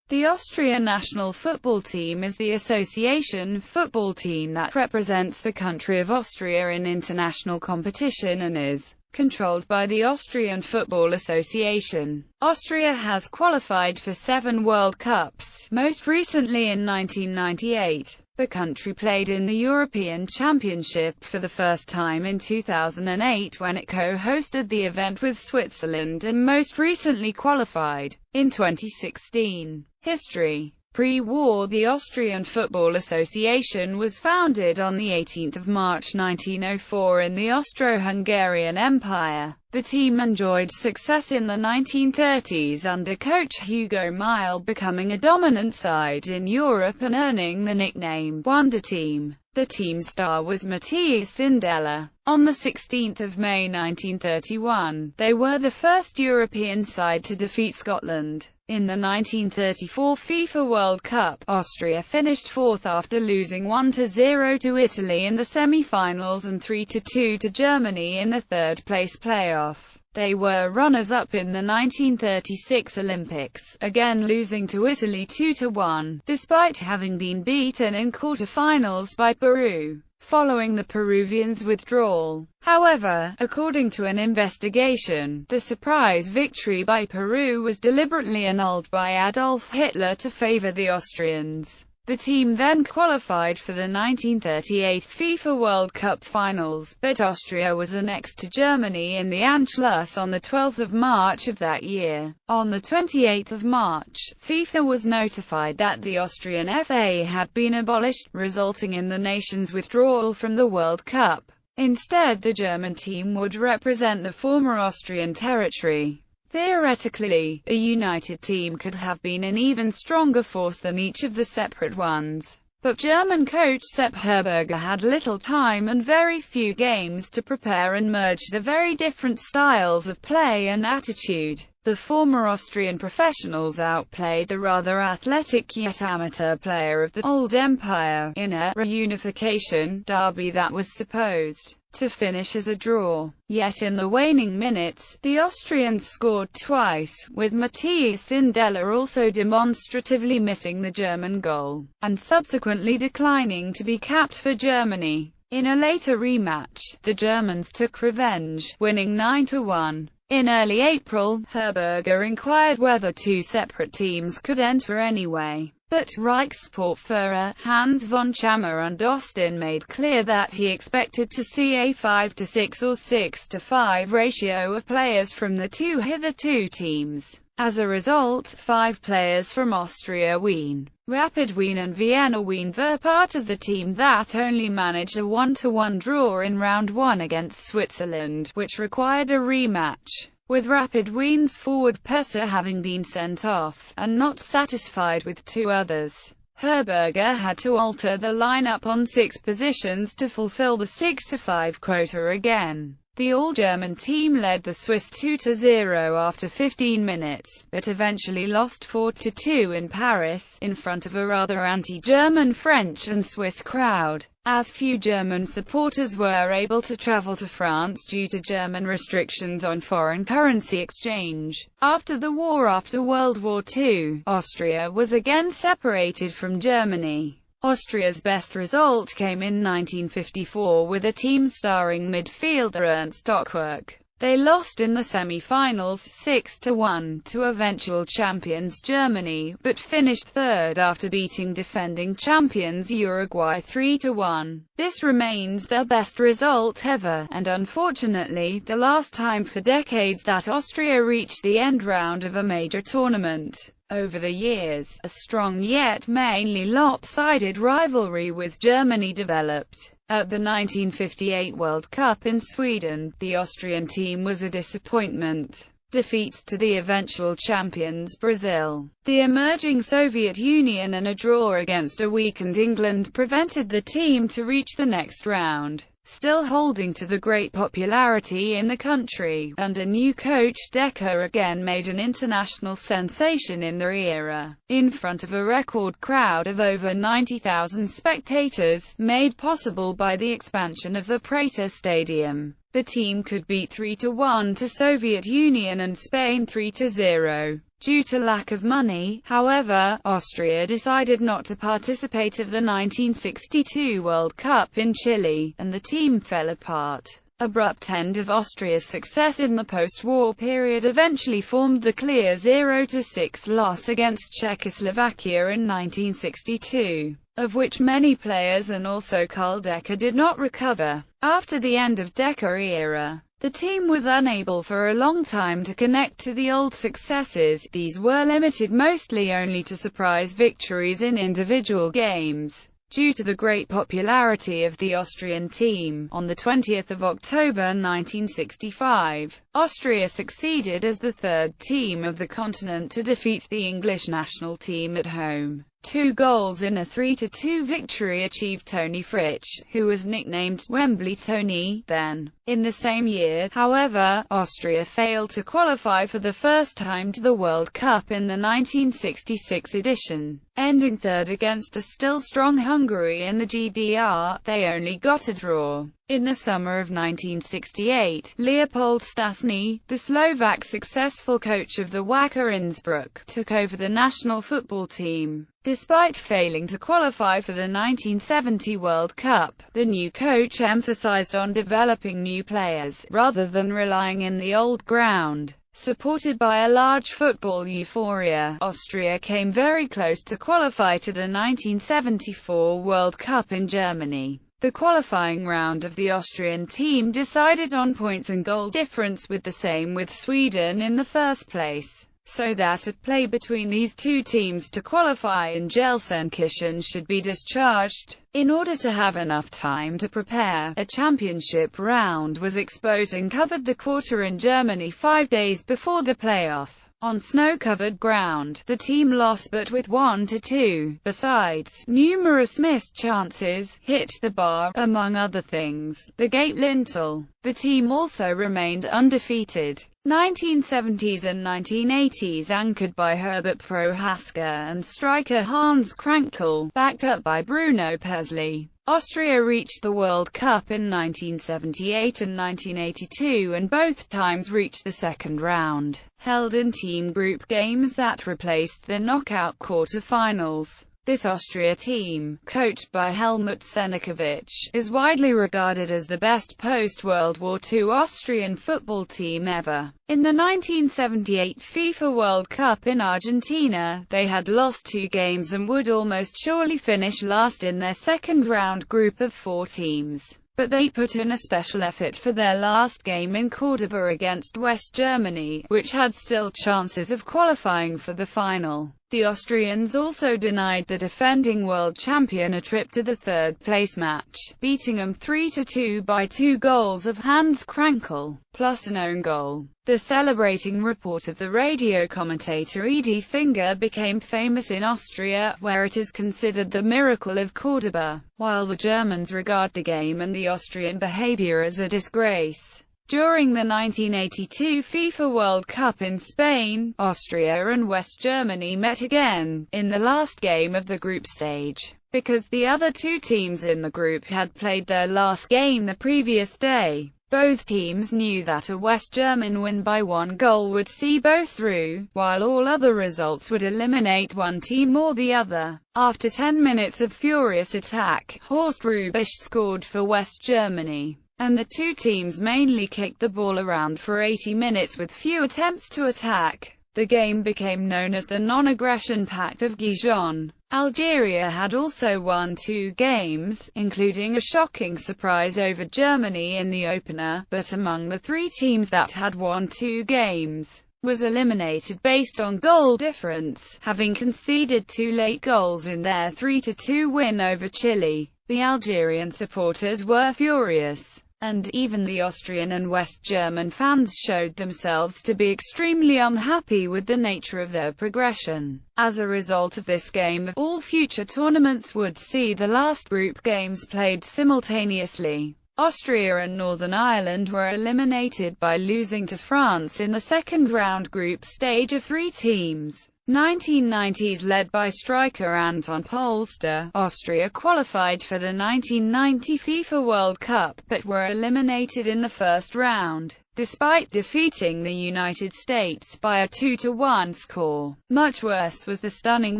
The Austrian national football team is the association football team that represents the country of Austria in international competition and is controlled by the Austrian Football Association. Austria has qualified for 7 World Cups, most recently in 1998. The country played in the European Championship for the first time in 2008 when it co-hosted the event with Switzerland, and most recently qualified in 2016. History. Pre-war, the Austrian Football Association was founded on 18 March 1904 in the Austro-Hungarian Empire. The team enjoyed success in the 1930s under coach Hugo Meile, becoming a dominant side in Europe and earning the nickname Wonder Team. The team's star was Matthias Sindelar. On 16 May 1931, they were the first European side to defeat Scotland. In the 1934 FIFA World Cup, Austria finished fourth after losing 1-0 to Italy in the semi-finals and 3-2 to Germany in the third-place playoff. They were runners-up in the 1936 Olympics, again losing to Italy 2-1, despite having been beaten in quarter-finals by Peru, following the Peruvians' withdrawal. However, according to an investigation, the surprise victory by Peru was deliberately annulled by Adolf Hitler to favor the Austrians. The team then qualified for the 1938 FIFA World Cup finals, but Austria was annexed to Germany in the Anschluss on 12 March of that year. On 28 March, FIFA was notified that the Austrian FA had been abolished, resulting in the nation's withdrawal from the World Cup. Instead, the German team would represent the former Austrian territory. Theoretically, a united team could have been an even stronger force than each of the separate ones. But German coach Sepp Herberger had little time and very few games to prepare and merge the very different styles of play and attitude. The former Austrian professionals outplayed the rather athletic yet amateur player of the Old Empire, in a reunification derby that was supposed to finish as a draw. Yet in the waning minutes, the Austrians scored twice, with Matthias Sindelar also demonstratively missing the German goal, and subsequently declining to be capped for Germany. In a later rematch, the Germans took revenge, winning 9-1. In early April, Herberger inquired whether 2 separate teams could enter anyway. But Reichssportführer Hans von Chammer und Austin made clear that he expected to see a 5-6 or 6-5 ratio of players from the 2 hitherto teams. As a result, 5 players from Austria Wien, Rapid Wien and Vienna Wien were part of the team that only managed a 1-1 draw in round 1 against Switzerland, which required a rematch. With Rapid Wien's forward Pesser having been sent off, and not satisfied with 2 others, Herberger had to alter the lineup on 6 positions to fulfill the 6-5 quota again. The all-German team led the Swiss 2-0 after 15 minutes, but eventually lost 4-2 in Paris, in front of a rather anti-German French and Swiss crowd, as few German supporters were able to travel to France due to German restrictions on foreign currency exchange. After the war, after World War II, Austria was again separated from Germany. Austria's best result came in 1954 with a team starring midfielder Ernst Stockwerk. They lost in the semi-finals 6-1 to eventual champions Germany, but finished third after beating defending champions Uruguay 3-1. This remains their best result ever, and unfortunately, the last time for decades that Austria reached the end round of a major tournament. Over the years, a strong yet mainly lopsided rivalry with Germany developed. At the 1958 World Cup in Sweden, the Austrian team was a disappointment. Defeats to the eventual champions Brazil, the emerging Soviet Union and a draw against a weakened England prevented the team to reach the next round. Still holding to the great popularity in the country, under new coach Decker again made an international sensation in their era, in front of a record crowd of over 90,000 spectators, made possible by the expansion of the Prater Stadium. The team could beat 3-1 to Soviet Union and Spain 3-0. Due to lack of money, however, Austria decided not to participate of the 1962 World Cup in Chile, and the team fell apart. Abrupt end of Austria's success in the post-war period eventually formed the clear 0-6 loss against Czechoslovakia in 1962, of which many players and also Karl Decker did not recover. After the end of Decker era, the team was unable for a long time to connect to the old successes. These were limited mostly only to surprise victories in individual games. Due to the great popularity of the Austrian team, on 20 October 1965, Austria succeeded as the third team of the continent to defeat the English national team at home. 2 goals in a 3-2 victory achieved Tony Fritsch, who was nicknamed Wembley Tony then. In the same year, however, Austria failed to qualify for the first time to the World Cup in the 1966 edition. Ending third against a still strong Hungary in the GDR, they only got a draw. In the summer of 1968, Leopold Stasny, the Slovak successful coach of the Wacker Innsbruck, took over the national football team. Despite failing to qualify for the 1970 World Cup, the new coach emphasized on developing new players, rather than relying in the old ground. Supported by a large football euphoria, Austria came very close to qualify to the 1974 World Cup in Germany. The qualifying round of the Austrian team decided on points and goal difference, with the same with Sweden in the first place, so that a play between these two teams to qualify in Gelsenkirchen should be discharged. In order to have enough time to prepare, a championship round was exposed and covered the quarter in Germany 5 days before the playoff. On snow-covered ground, the team lost but with 1-2. Besides, numerous missed chances, hit the bar, among other things, the gate lintel. The team also remained undefeated. 1970s and 1980s anchored by Herbert Prohaska and striker Hans Krankl, backed up by Bruno Petzli. Austria reached the World Cup in 1978 and 1982 and both times reached the second round, held in team group games that replaced the knockout quarter-finals. This Austria team, coached by Helmut Senikovic, is widely regarded as the best post-World War II Austrian football team ever. In the 1978 FIFA World Cup in Argentina, they had lost 2 games and would almost surely finish last in their second-round group of 4 teams. But they put in a special effort for their last game in Cordoba against West Germany, which had still chances of qualifying for the final. The Austrians also denied the defending world champion a trip to the third-place match, beating them 3-2 by 2 goals of Hans Krankl, plus an own goal. The celebrating report of the radio commentator Edi Finger became famous in Austria, where it is considered the miracle of Cordoba, while the Germans regard the game and the Austrian behavior as a disgrace. During the 1982 FIFA World Cup in Spain, Austria and West Germany met again, in the last game of the group stage. Because the other 2 teams in the group had played their last game the previous day, both teams knew that a West German win by 1 goal would see both through, while all other results would eliminate one team or the other. After 10 minutes of furious attack, Horst Hrubesch scored for West Germany, and the 2 teams mainly kicked the ball around for 80 minutes with few attempts to attack. The game became known as the Non-Aggression Pact of Gijon. Algeria had also won 2 games, including a shocking surprise over Germany in the opener, but among the 3 teams that had won 2 games, was eliminated based on goal difference, having conceded 2 late goals in their 3-2 win over Chile. The Algerian supporters were furious, and even the Austrian and West German fans showed themselves to be extremely unhappy with the nature of their progression. As a result of this game, all future tournaments would see the last group games played simultaneously. Austria and Northern Ireland were eliminated by losing to France in the second round group stage of 3 teams. 1990s. Led by striker Anton Polster, Austria qualified for the 1990 FIFA World Cup, but were eliminated in the first round, despite defeating the United States by a 2-1 score. Much worse was the stunning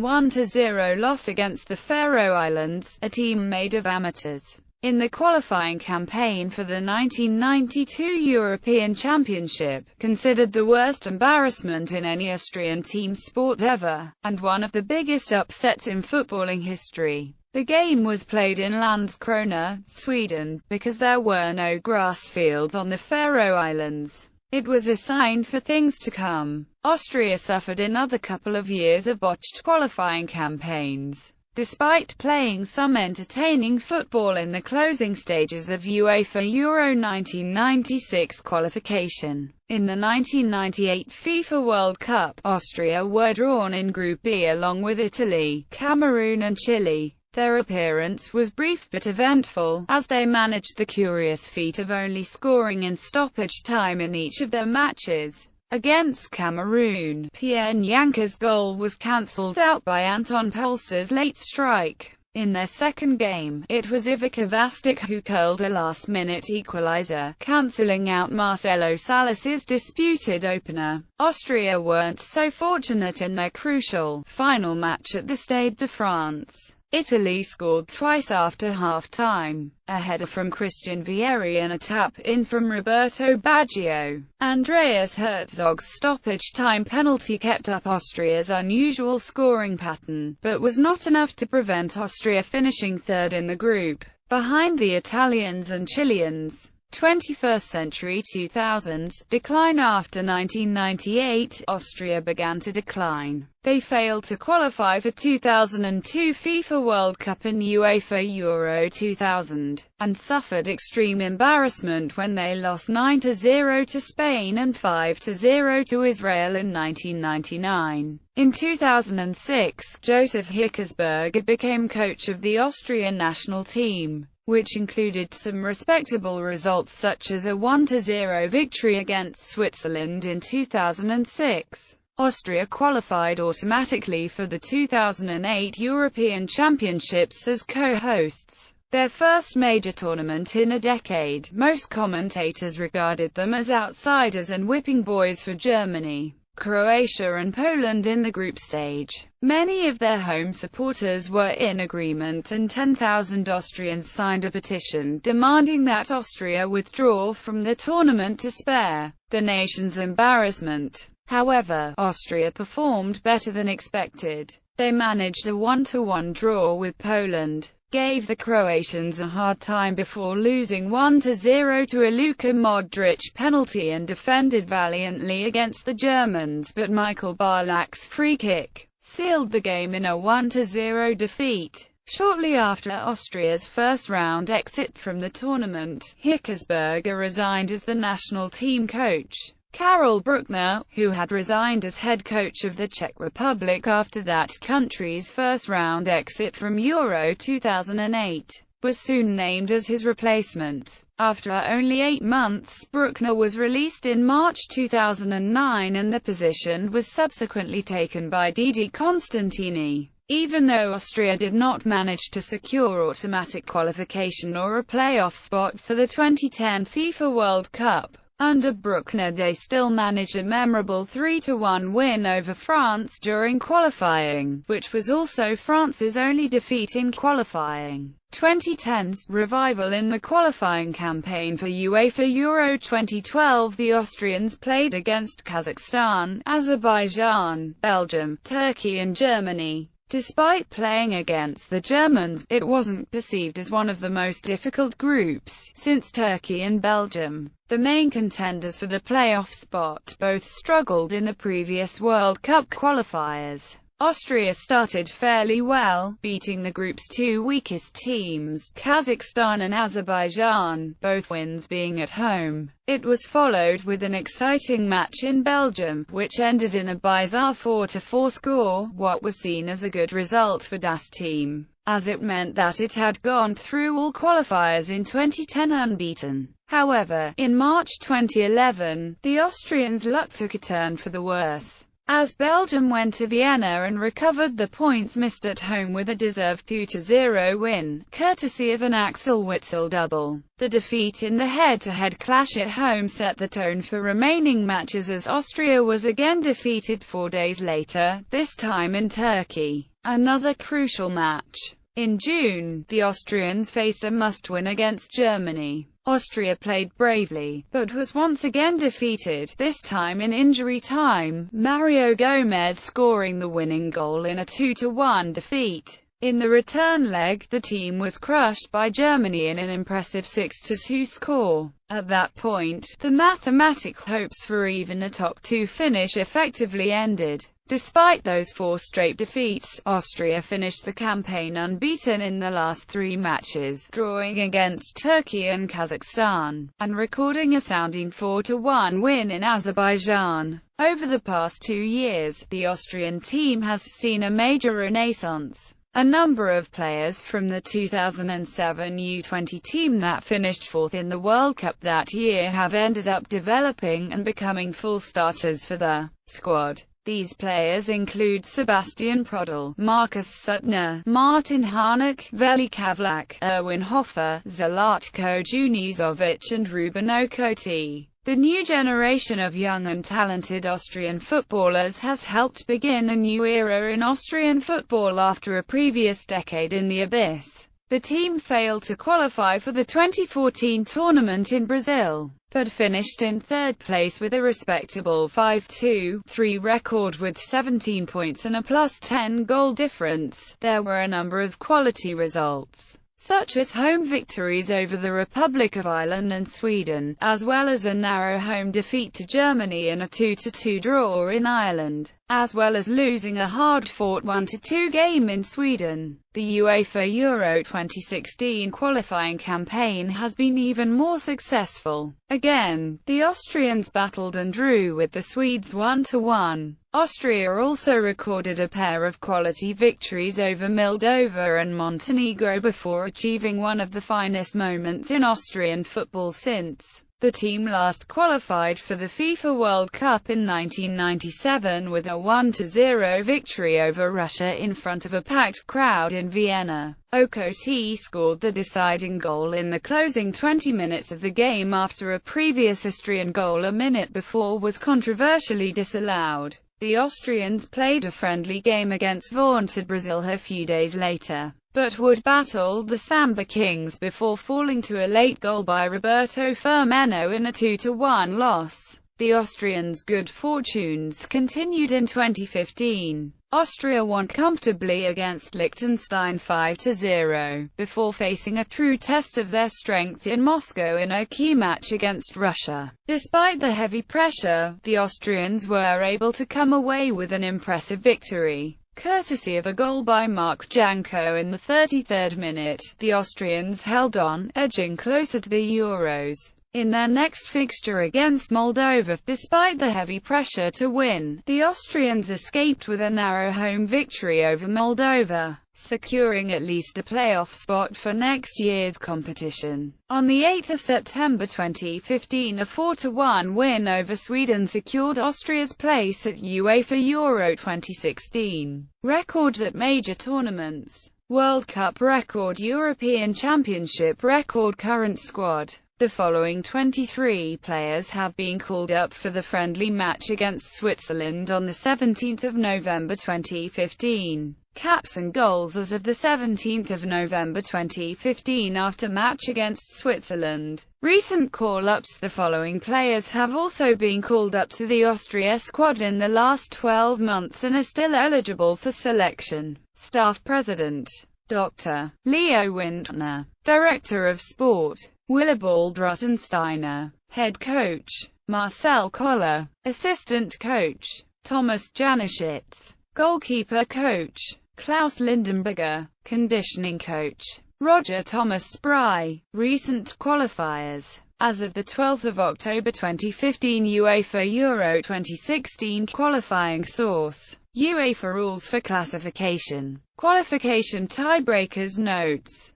1-0 loss against the Faroe Islands, a team made of amateurs. In the qualifying campaign for the 1992 European Championship, considered the worst embarrassment in any Austrian team sport ever, and one of the biggest upsets in footballing history. The game was played in Landskrona, Sweden, because there were no grass fields on the Faroe Islands. It was a sign for things to come. Austria suffered another couple of years of botched qualifying campaigns. Despite playing some entertaining football in the closing stages of UEFA Euro 1996 qualification. In the 1998 FIFA World Cup, Austria were drawn in Group B along with Italy, Cameroon and Chile. Their appearance was brief but eventful, as they managed the curious feat of only scoring in stoppage time in each of their matches. Against Cameroon, Pierre Nyanka's goal was cancelled out by Anton Polster's late strike. In their second game, it was Ivica Vastic who curled a last-minute equaliser, cancelling out Marcelo Salas's disputed opener. Austria weren't so fortunate in their crucial, final match at the Stade de France. Italy scored twice after half-time, a header from Christian Vieri and a tap-in from Roberto Baggio. Andreas Herzog's stoppage-time penalty kept up Austria's unusual scoring pattern, but was not enough to prevent Austria finishing third in the group, behind the Italians and Chileans. 21st century 2000s, decline. After 1998, Austria began to decline. They failed to qualify for 2002 FIFA World Cup and UEFA Euro 2000, and suffered extreme embarrassment when they lost 9-0 to Spain and 5-0 to Israel in 1999. In 2006, Josef Hickersberger became coach of the Austrian national team, which included some respectable results such as a 1-0 victory against Switzerland in 2006. Austria qualified automatically for the 2008 European Championships as co-hosts. Their first major tournament in a decade, most commentators regarded them as outsiders and whipping boys for Germany, Croatia and Poland in the group stage. Many of their home supporters were in agreement, and 10,000 Austrians signed a petition demanding that Austria withdraw from the tournament to spare the nation's embarrassment. However, Austria performed better than expected. They managed a 1-1 draw with Poland, gave the Croatians a hard time before losing 1-0 to a Luka Modric penalty, and defended valiantly against the Germans, but Michael Ballack's free kick sealed the game in a 1-0 defeat. Shortly after Austria's first-round exit from the tournament, Hickersberger resigned as the national team coach. Karel Bruckner, who had resigned as head coach of the Czech Republic after that country's first-round exit from Euro 2008, was soon named as his replacement. After only 8 months, Bruckner was released in March 2009 and the position was subsequently taken by Didi Constantini. Even though Austria did not manage to secure automatic qualification or a playoff spot for the 2010 FIFA World Cup, under Bruckner they still managed a memorable 3-1 win over France during qualifying, which was also France's only defeat in qualifying. 2010's revival. In the qualifying campaign for UEFA Euro 2012, the Austrians played against Kazakhstan, Azerbaijan, Belgium, Turkey and Germany. Despite playing against the Germans, it wasn't perceived as one of the most difficult groups, since Turkey and Belgium, the main contenders for the playoff spot, both struggled in the previous World Cup qualifiers. Austria started fairly well, beating the group's 2 weakest teams, Kazakhstan and Azerbaijan, both wins being at home. It was followed with an exciting match in Belgium, which ended in a bizarre 4-4 score, what was seen as a good result for das team, as it meant that it had gone through all qualifiers in 2010 unbeaten. However, in March 2011, the Austrians' luck took a turn for the worse. as Belgium went to Vienna and recovered the points missed at home with a deserved 2-0 win, courtesy of an Axel Witsel double. The defeat in the head-to-head clash at home set the tone for remaining matches as Austria was again defeated 4 days later, this time in Turkey. Another crucial match. In June, the Austrians faced a must-win against Germany. Austria played bravely, but was once again defeated, this time in injury time, Mario Gomez scoring the winning goal in a 2-1 defeat. In the return leg, the team was crushed by Germany in an impressive 6-2 score. At that point, the mathematic hopes for even a top-2 finish effectively ended. Despite those 4 straight defeats, Austria finished the campaign unbeaten in the last 3 matches, drawing against Turkey and Kazakhstan, and recording a sounding 4-1 win in Azerbaijan. Over the past 2 years, the Austrian team has seen a major renaissance. A number of players from the 2007 U20 team that finished 4th in the World Cup that year have ended up developing and becoming full starters for the squad. These players include Sebastian Prodl, Marcus Suttner, Martin Harnik, Veli Kavlak, Erwin Hofer, Zlatko Junizovic and Ruben Okoti. The new generation of young and talented Austrian footballers has helped begin a new era in Austrian football after a previous decade in the abyss. The team failed to qualify for the 2014 tournament in Brazil, but finished in 3rd place with a respectable 5-2-3 record with 17 points and a +10 goal difference. There were a number of quality results, such as home victories over the Republic of Ireland and Sweden, as well as a narrow home defeat to Germany and a 2-2 draw in Ireland, as well as losing a hard-fought 1-2 game in Sweden. The UEFA Euro 2016 qualifying campaign has been even more successful. Again, the Austrians battled and drew with the Swedes 1-1. Austria also recorded a pair of quality victories over Moldova and Montenegro before achieving one of the finest moments in Austrian football since the team last qualified for the FIFA World Cup in 1997 with a 1-0 victory over Russia in front of a packed crowd in Vienna. Okoti scored the deciding goal in the closing 20 minutes of the game after a previous Austrian goal a minute before was controversially disallowed. The Austrians played a friendly game against vaunted Brazil a few days later, but would battle the Samba Kings before falling to a late goal by Roberto Firmino in a 2-1 loss. The Austrians' good fortunes continued in 2015. Austria won comfortably against Liechtenstein 5-0, before facing a true test of their strength in Moscow in a key match against Russia. Despite the heavy pressure, the Austrians were able to come away with an impressive victory. Courtesy of a goal by Mark Janko in the 33rd minute, the Austrians held on, edging closer to the Euros. In their next fixture against Moldova, despite the heavy pressure to win, the Austrians escaped with a narrow home victory over Moldova, securing at least a playoff spot for next year's competition. On 8 September 2015, a 4-1 win over Sweden secured Austria's place at UEFA Euro 2016. Records at major tournaments: World Cup record, European Championship record, current squad. The following 23 players have been called up for the friendly match against Switzerland on 17 November 2015. Caps and goals as of 17 November 2015 after match against Switzerland. Recent call-ups: the following players have also been called up to the Austria squad in the last 12 months and are still eligible for selection. Staff President: Dr. Leo Windner. Director of Sport: Willibald Rottensteiner. Head Coach: Marcel Koller. Assistant Coach: Thomas Janischitz. Goalkeeper Coach: Klaus Lindenberger. Conditioning Coach: Roger Thomas Spry. Recent qualifiers: as of 12 October 2015, UEFA Euro 2016 qualifying source: UEFA rules for classification. Qualification tiebreakers. Notes: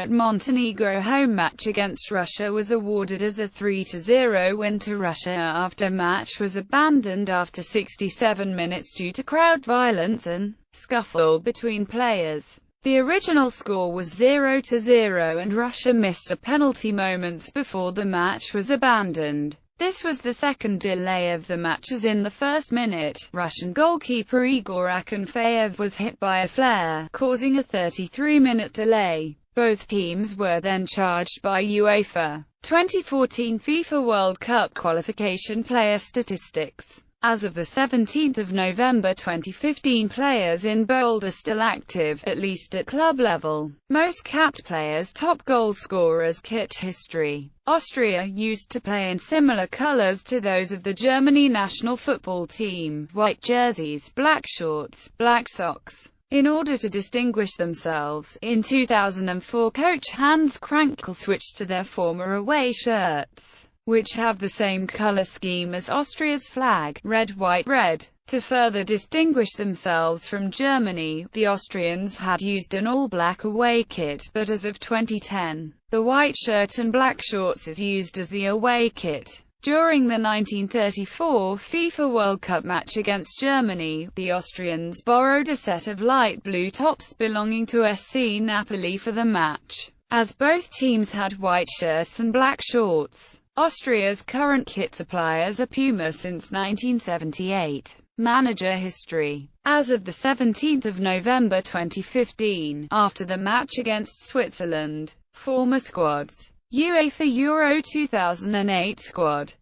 Montenegro home match against Russia was awarded as a 3-0 win to Russia after match was abandoned after 67 minutes due to crowd violence and scuffle between players. The original score was 0-0 and Russia missed a penalty moments before the match was abandoned. This was the second delay of the match, as in the first minute, Russian goalkeeper Igor Akinfeev was hit by a flare, causing a 33-minute delay. Both teams were then charged by UEFA. 2014 FIFA World Cup qualification player statistics. As of the 17th of November 2015, players in bold are still active, at least at club level. Most capped players, top goal scorers, kit history. Austria used to play in similar colors to those of the Germany national football team: white jerseys, black shorts, black socks. In order to distinguish themselves, in 2004 coach Hans Krankl switched to their former away shirts, which have the same color scheme as Austria's flag, red, white, red. To further distinguish themselves from Germany, the Austrians had used an all-black away kit, but as of 2010, the white shirt and black shorts is used as the away kit. During the 1934 FIFA World Cup match against Germany, the Austrians borrowed a set of light blue tops belonging to SC Napoli for the match, as both teams had white shirts and black shorts. Austria's current kit suppliers are Puma since 1978. Manager history. As of the 17th of November 2015, after the match against Switzerland, former squads. UEFA Euro 2008 squad.